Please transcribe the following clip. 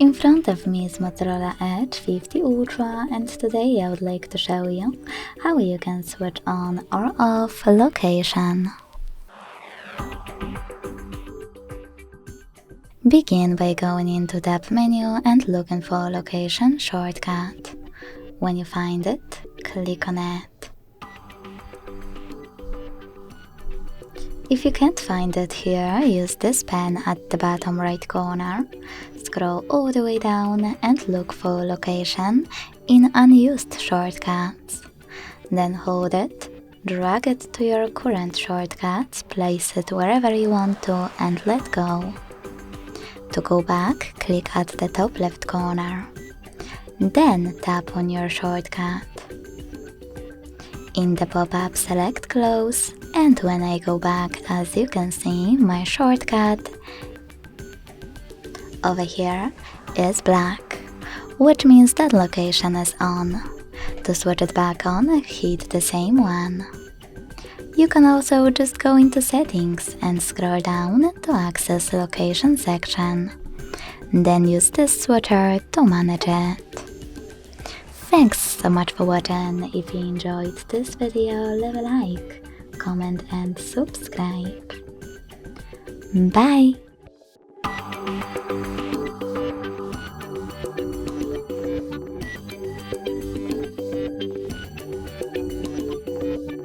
In front of me is Motorola Edge 50 Ultra, and today I would like to show you how you can switch on or off location. Begin by going into the app menu and looking for location shortcut. When you find it, click on it. If you can't find it here, use this pen at the bottom right corner. Scroll all the way down and look for location in unused shortcuts. Then hold it, drag it to your current shortcuts, place it wherever you want to and let go. To go back, click at the top left corner. Then tap on your shortcut. In the pop-up, select Close, and when I go back, as you can see, my shortcut over here is black, which means that location is on. To switch it back on, hit the same one. You can also just go into Settings and scroll down to access Location section. Then use this switcher to manage it. Thanks so much for watching. If you enjoyed this video, leave a like, comment and subscribe. Bye!